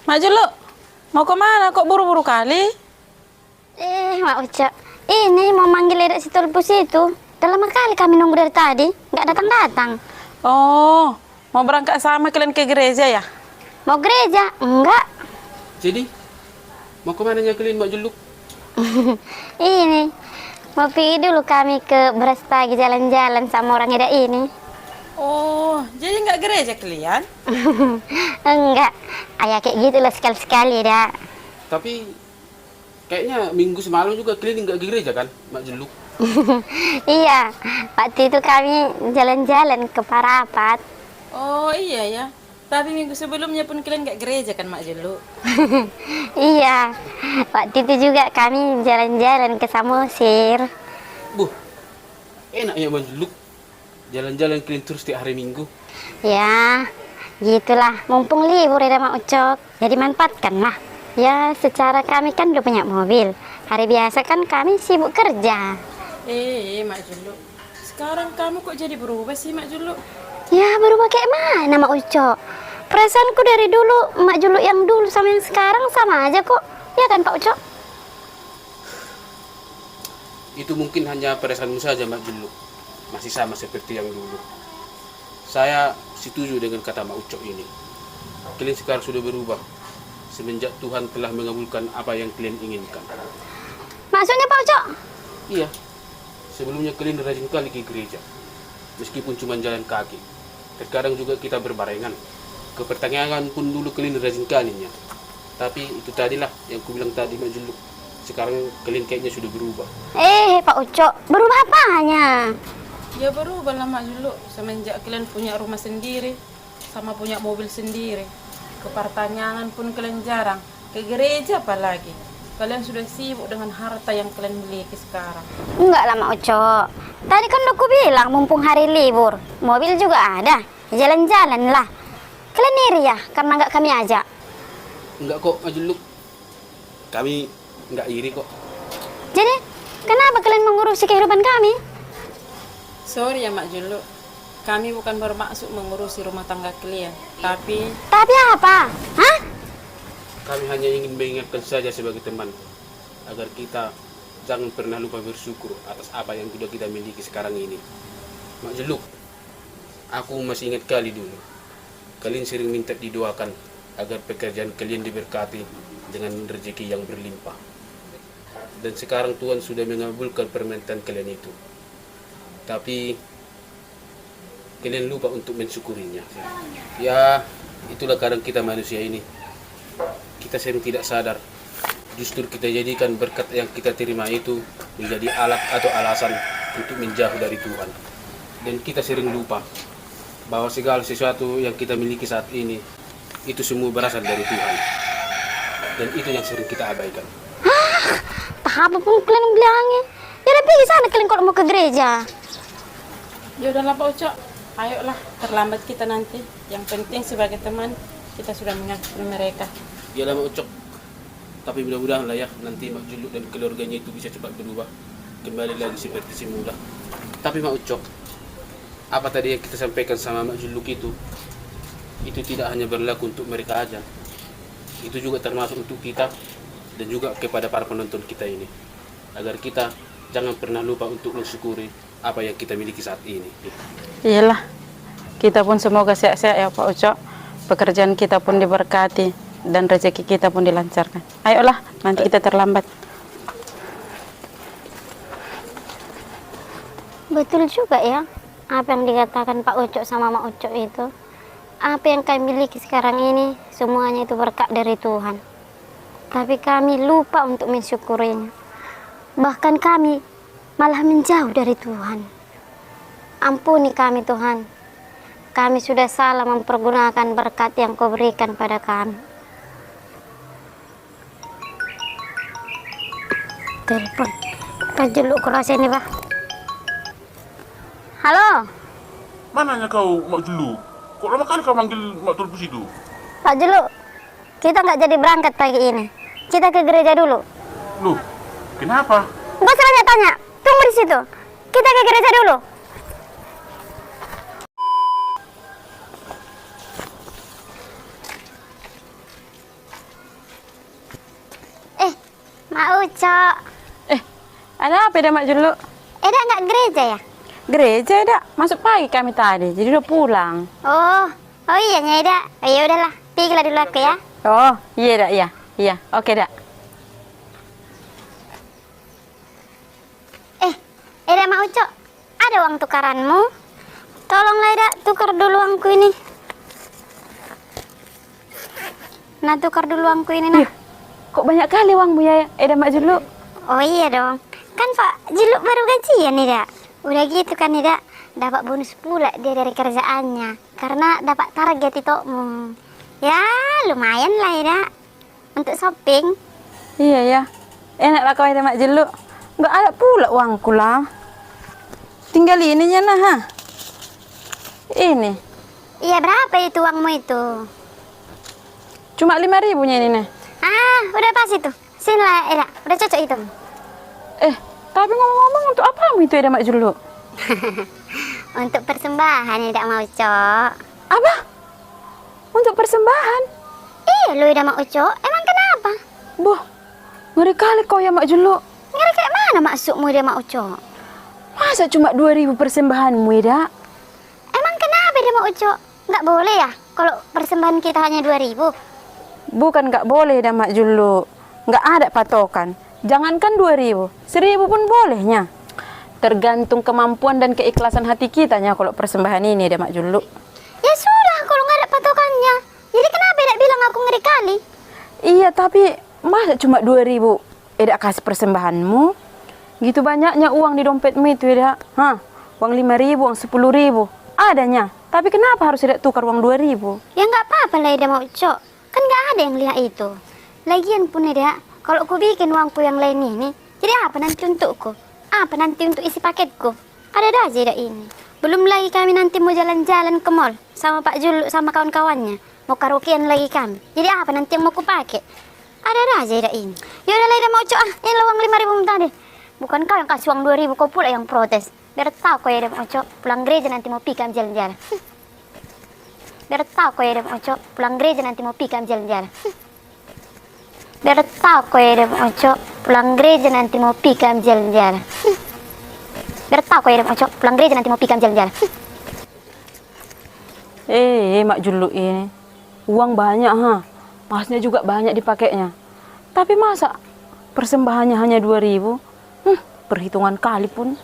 Mak Julu, mau kemana? Kok buru-buru kali? Mak Ucok, ini mau manggil Dedek si Tulpus itu. Udah lama kali kami nunggu dari tadi, nggak datang-datang. Oh, mau berangkat sama kalian ke gereja ya? Mau gereja? Enggak. Jadi, mau kemana kalian Mak Juluk? Ini, mau pergi dulu kami ke Brastagi jalan-jalan sama orang Eda ini. Oh, jadi nggak gereja kalian? Enggak, ayah kayak gitu lah sekali-sekali dah. Tapi, kayaknya minggu semalam juga kalian nggak ke gereja kan, Mak Juluk? Iya, waktu itu kami jalan-jalan ke Parapat. Oh iya ya, tapi minggu sebelumnya pun kalian nggak gereja kan Mak Julu? Iya, waktu itu juga kami jalan-jalan ke Samosir. Buh, enak ya Mak Juluk. Jalan-jalan kalian terus di hari Minggu. Ya, gitulah. Mumpung libur ya Mak Ucok, jadi manfaatkanlah. Ya, secara kami kan udah punya mobil. Hari biasa kan kami sibuk kerja. Mak Julu, sekarang kamu kok jadi berubah sih Mak Julu? Ya, berubah kayak mana Mak Ucok? Perasaanku dari dulu, Mak Julu yang dulu sama yang sekarang sama aja kok. Ya kan Pak Ucok? Itu mungkin hanya perasaanmu saja Mak Juluk. Masih sama seperti yang dulu. Saya setuju dengan kata Mak Ucok ini. Kalian sekarang sudah berubah. Semenjak Tuhan telah mengabulkan apa yang kalian inginkan. Maksudnya Pak Ucok? Iya, sebelumnya kalian rajin kali ke gereja. Meskipun cuma jalan kaki. Terkadang juga kita berbarengan. Ke pertanyaan pun dulu kalian rajin kalinya. Tapi itu tadilah yang kubilang tadi Mak Juluk. Sekarang kalian kayaknya sudah berubah. Pak Ucok, berubah apanya? Ya berubah lah Mak Julu, semenjak kalian punya rumah sendiri, sama punya mobil sendiri. Ke pertanyaan pun kalian jarang, ke gereja apalagi. Kalian sudah sibuk dengan harta yang kalian miliki sekarang. Enggak lah Mak Ucok. Tadi kan udah aku bilang mumpung hari libur, mobil juga ada. Jalan-jalan lah. Kalian iri ya karena nggak kami ajak? Enggak kok Mak Juluk. Kami enggak iri kok. Jadi kenapa kalian mengurusi kehidupan kami? Sorry ya Mak Julu, kami bukan bermaksud mengurusi rumah tangga kalian, tapi Tapi apa? Hah? Kami hanya ingin mengingatkan saja sebagai teman agar kita jangan pernah lupa bersyukur atas apa yang sudah kita miliki sekarang ini. Mak Jeluk, aku masih ingat kali dulu. Kalian sering minta didoakan agar pekerjaan kalian diberkati dengan rezeki yang berlimpah. Dan sekarang Tuhan sudah mengabulkan permintaan kalian itu. Tapi kalian lupa untuk mensyukurinya. Ya, itulah kadang kita manusia ini. Kita sering tidak sadar. Justru kita jadikan berkat yang kita terima itu menjadi alat atau alasan untuk menjauh dari Tuhan. Dan kita sering lupa bahwa segala sesuatu yang kita miliki saat ini itu semua berasal dari Tuhan. Dan itu yang sering kita abaikan. Apa pun kalian bilangnya. Ya udah pergi sana kalian kalau mau ke gereja. ya udahlah Pak Ucok, ayolah, terlambat kita nanti. Yang penting sebagai teman kita sudah mengakui mereka. Iyalah Mak Ucok. Tapi mudah-mudahan lah ya nanti Mak Juluk dan keluarganya itu bisa cepat berubah kembali lagi seperti semula. Tapi Mak Ucok, apa tadi yang kita sampaikan sama Mak Juluk itu tidak hanya berlaku untuk mereka aja. Itu juga termasuk untuk kita dan juga kepada para penonton kita ini. Agar kita jangan pernah lupa untuk mensyukuri apa yang kita miliki saat ini. Iyalah, kita pun semoga sehat-sehat ya Pak Ucok. Pekerjaan kita pun diberkati dan rezeki kita pun dilancarkan. Ayolah, nanti kita terlambat. Betul juga ya apa yang dikatakan Pak Ucok sama Mak Ucok itu. Apa yang kami miliki sekarang ini semuanya itu berkat dari Tuhan. Tapi kami lupa untuk mensyukurinya. Bahkan kami malah menjauh dari Tuhan. Ampuni kami Tuhan. Kami sudah salah mempergunakan berkat yang Kau berikan pada kami. Telepon. Pak Juluk keras ini Pak. Halo. Mananya kau Mak Juluk? Kok lama kali kau manggil Mak Tulpus itu? Pak Juluk, kita nggak jadi berangkat pagi ini. Kita ke gereja dulu. Loh, kenapa? Nggak usah tanya-tanya. Tunggu di situ. Kita ke gereja dulu. Mak Ucok. Ada apa dah Mak Julu? Eda nggak gereja ya? Gereja dah. Masuk pagi kami tadi, jadi udah pulang. Oh iya Eda. Oh, ya udahlah, pergilah dulu aku ya. Oh, iya dah, iya. Iya, oke dah. Eda Mak Ucok, ada uang tukaranmu? Tolonglah Eda, tukar dulu uangku ini. Nah, tukar dulu uangku ini nah. Kok banyak kali uangmu ya, Eda Mak Julu? Oh iya dong, kan Pak Juluk baru gajian nih Dak. Udah gitu kan nih Dak, dapat bonus pula dia dari kerjaannya karena dapat target itu. Ya lumayan lah ya Dak, untuk shopping. Iya ya, enak lah kau Eda Mak Julu. Nggak ada pula uangku lah. Tinggal ininya nah, ha? Ini, Iya berapa itu uangmu itu? cuma 5.000-nya ini nih. Udah pas itu. Sini lah Eda, udah cocok itu. Tapi ngomong-ngomong untuk apa itu Eda Mak Julu? Untuk persembahan Eda Mak Ucok. Apa? Untuk persembahan? Iya lu Eda Mak Ucok, emang kenapa? Boh, ngeri kali kau ya Mak Julu. Ngeri kayak mana maksudmu Eda Mak Ucok? Masa cuma 2.000 persembahanmu Eda? Emang kenapa Eda Mak Ucok? Nggak boleh ya kalau persembahan kita hanya 2.000? Bukan nggak boleh Eda Mak Julu. Nggak ada patokan. Jangankan 2.000, 1.000 pun bolehnya. Tergantung kemampuan dan keikhlasan hati kitanya kalau persembahan ini Eda Mak Julu. Ya sudah kalau nggak ada patokannya. Jadi kenapa Eda bilang aku ngeri kali? Iya, tapi masa cuma 2.000 Eda kasih persembahanmu? Gitu banyaknya uang di dompetmu itu Eda. Uang 5.000, uang 10.000. Adanya. Tapi kenapa harus Eda tukar uang 2.000? Ya nggak apa-apa lah Eda Mak Ucok. Kan nggak ada yang lihat itu. Lagian pun Eda, kalau aku bikin uangku yang lain ini, jadi apa nanti untukku? Apa nanti untuk isi paketku? Ada aja Eda ini. Belum lagi kami nanti mau jalan-jalan ke mall sama Pak Julu sama kawan-kawannya. Mau karaokean lagi kami. Jadi apa nanti yang mau aku pakai? Ada aja Eda ini. Ya udah lah Eda Mak Ucok, ini lah uang 5.000 tadi. Bukan kau yang kasih uang 2.000, kau pula yang protes. Biar tahu kau ya Eda Mak Ucok, pulang gereja nanti mau pergi kami jalan-jalan. Biar tahu kau ya Eda Mak Ucok, pulang gereja nanti mau pergi kami jalan-jalan. Biar tahu kau ya Eda Mak Ucok, pulang gereja nanti mau pergi kami jalan-jalan. Biar tahu kau ya Eda Mak Ucok, pulang gereja nanti mau pergi kami jalan-jalan. Mak Julu ini. Uang banyak, Masnya juga banyak dipakainya. Tapi masa persembahannya hanya 2.000? Perhitungan kali pun.